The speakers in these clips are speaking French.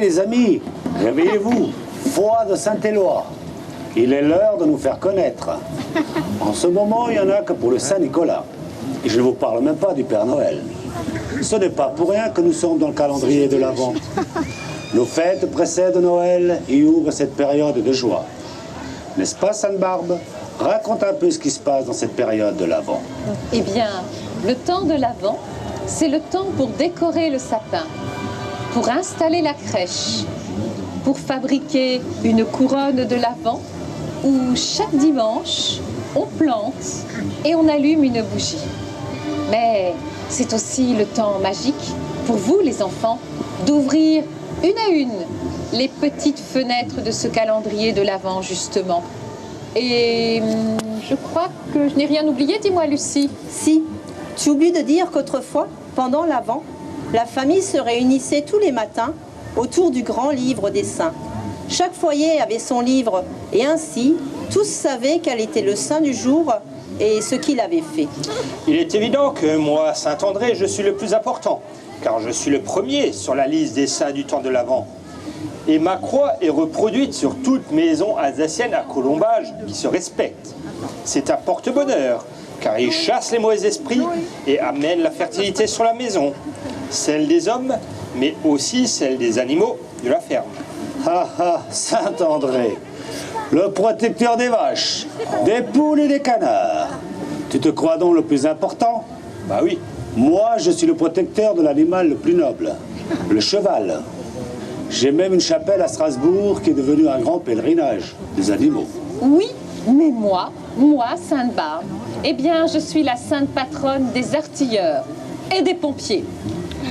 les amis, réveillez-vous. Foi de Saint-Éloi. Il est l'heure de nous faire connaître. En ce moment, il n'y en a que pour le Saint-Nicolas. Et je ne vous parle même pas du Père Noël. Ce n'est pas pour rien que nous sommes dans le calendrier de l'Avent. Nos fêtes précèdent Noël et ouvrent cette période de joie. N'est-ce pas, Sainte-Barbe? Raconte un peu ce qui se passe dans cette période de l'Avent. Eh bien, le temps de l'Avent, c'est le temps pour décorer le sapin, pour installer la crèche, pour fabriquer une couronne de l'Avent où chaque dimanche, on plante et on allume une bougie. Mais c'est aussi le temps magique pour vous, les enfants, d'ouvrir une à une les petites fenêtres de ce calendrier de l'Avent, justement. Et je crois que je n'ai rien oublié, dis-moi, Lucie. Si, tu oublies de dire qu'autrefois, pendant l'Avent, la famille se réunissait tous les matins autour du grand livre des saints. Chaque foyer avait son livre et ainsi, tous savaient quel était le saint du jour et ce qu'il avait fait. Il est évident que moi, Saint-André, je suis le plus important, car je suis le premier sur la liste des saints du temps de l'Avent. Et ma croix est reproduite sur toute maison alsacienne à colombage qui se respecte. C'est un porte-bonheur, car il chasse les mauvais esprits et amène la fertilité sur la maison, celle des hommes, mais aussi celle des animaux de la ferme. Ah ah, Saint-André, le protecteur des vaches, des poules et des canards. Tu te crois donc le plus important? Bah oui. Moi, je suis le protecteur de l'animal le plus noble, le cheval. J'ai même une chapelle à Strasbourg qui est devenue un grand pèlerinage des animaux. Oui, mais moi, Sainte-Barbe, eh bien, je suis la sainte patronne des artilleurs et des pompiers.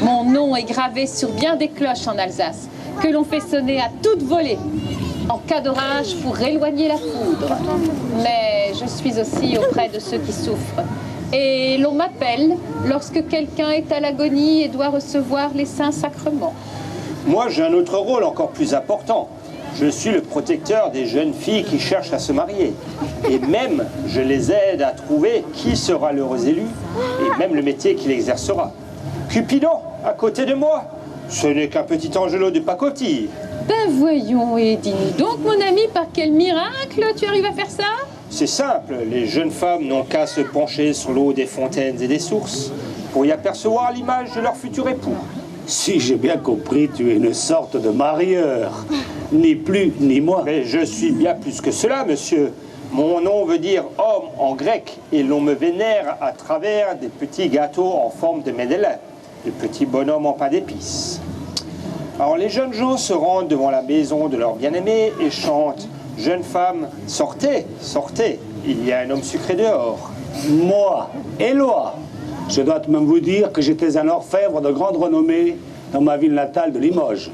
Mon nom est gravé sur bien des cloches en Alsace, que l'on fait sonner à toute volée, en cas d'orage pour éloigner la foudre. Mais je suis aussi auprès de ceux qui souffrent. Et l'on m'appelle lorsque quelqu'un est à l'agonie et doit recevoir les saints sacrements. Moi, j'ai un autre rôle encore plus important. Je suis le protecteur des jeunes filles qui cherchent à se marier. Et même, je les aide à trouver qui sera l'heureux élu et même le métier qu'il exercera. Cupidon, à côté de moi, ce n'est qu'un petit angelot de pacotille. Ben voyons, et dis-nous donc, mon ami, par quel miracle tu arrives à faire ça? C'est simple, les jeunes femmes n'ont qu'à se pencher sur l'eau des fontaines et des sources pour y apercevoir l'image de leur futur époux. Si j'ai bien compris, tu es une sorte de marieur. Ni plus ni moins. Mais je suis bien plus que cela, monsieur. Mon nom veut dire homme en grec et l'on me vénère à travers des petits gâteaux en forme de médélin, des petits bonhommes en pain d'épices. Alors les jeunes gens se rendent devant la maison de leur bien-aimé et chantent « Jeune femme, sortez, sortez, il y a un homme sucré dehors. » Moi, Éloi, je dois même vous dire que j'étais un orfèvre de grande renommée dans ma ville natale de Limoges.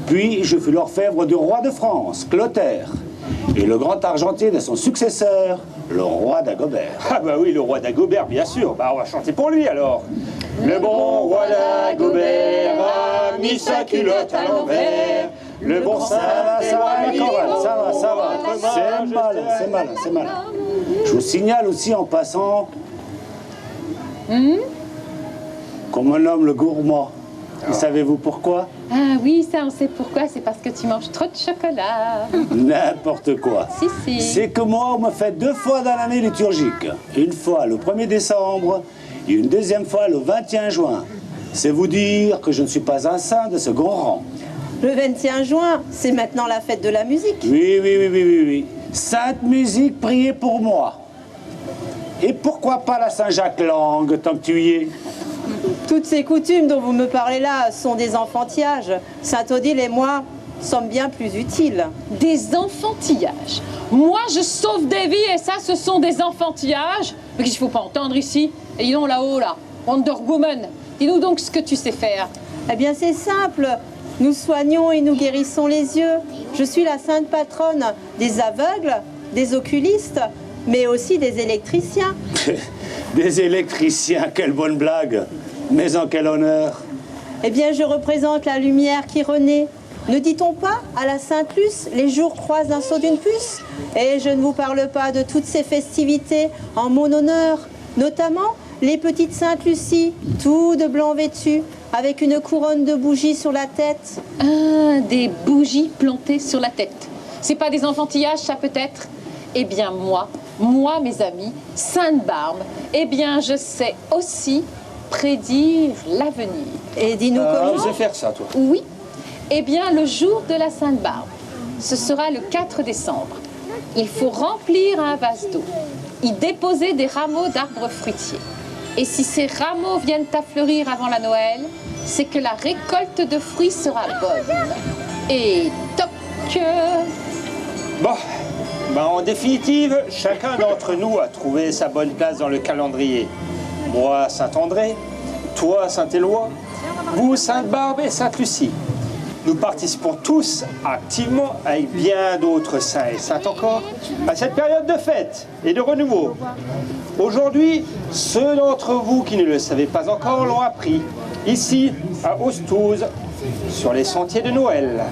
Puis je fus l'orfèvre du roi de France, Clotaire, et le grand argentier de son successeur, le roi d'Agobert. Ah bah oui, le roi d'Agobert, bien sûr. Bah on va chanter pour lui alors. Le bon roi d'Agobert a mis sa culotte à l'envers. Le bon Ça va, la chorale, ça va. C'est malin. Je vous signale aussi en passant qu'on me nomme le gourmand. Et savez-vous pourquoi? Ah oui, ça on sait pourquoi, c'est parce que tu manges trop de chocolat. N'importe quoi. Si. C'est que moi, on me fait 2 fois dans l'année liturgique. Une fois le 1er décembre et une deuxième fois le 21 juin. C'est vous dire que je ne suis pas un saint de ce grand rang. Le 21 juin, c'est maintenant la fête de la musique. Oui. Sainte musique, priez pour moi. Et pourquoi pas la Saint-Jacques-Lang, tant que tu y es? Toutes ces coutumes dont vous me parlez là sont des enfantillages. Saint-Odile et moi sommes bien plus utiles. Des enfantillages. Moi, je sauve des vies et ça, ce sont des enfantillages. Mais qu'est-ce qu'il ne faut pas entendre ici? Et dis donc là-haut, là, Wonder Woman, dis-nous donc ce que tu sais faire. Eh bien, c'est simple. Nous soignons et nous guérissons les yeux. Je suis la sainte patronne des aveugles, des oculistes, mais aussi des électriciens. Des électriciens, quelle bonne blague. Mais en quel honneur. Eh bien, je représente la lumière qui renaît. Ne dit-on pas à la Sainte Luce, les jours croisent un saut d'une puce? Et je ne vous parle pas de toutes ces festivités en mon honneur, notamment les petites Saintes Lucie, tout de blanc vêtues, avec une couronne de bougies sur la tête. Ah, des bougies plantées sur la tête. C'est pas des enfantillages, ça peut-être? Eh bien, moi, mes amis, Sainte-Barbe, eh bien, je sais aussi prédire l'avenir. Et dis-nous comment? Tu sais faire ça, toi? Oui. Eh bien, le jour de la Sainte-Barbe, ce sera le 4 décembre. Il faut remplir un vase d'eau, y déposer des rameaux d'arbres fruitiers. Et si ces rameaux viennent à fleurir avant la Noël, c'est que la récolte de fruits sera bonne. Et toc! Bon, ben en définitive, chacun d'entre nous a trouvé sa bonne place dans le calendrier. Moi, Saint-André, toi, Saint-Éloi, vous, Sainte-Barbe et Sainte-Lucie. Nous participons tous activement avec bien d'autres saints et saintes encore à cette période de fête et de renouveau. Aujourd'hui, ceux d'entre vous qui ne le savaient pas encore l'ont appris, ici à Ostouze, sur les sentiers de Noël.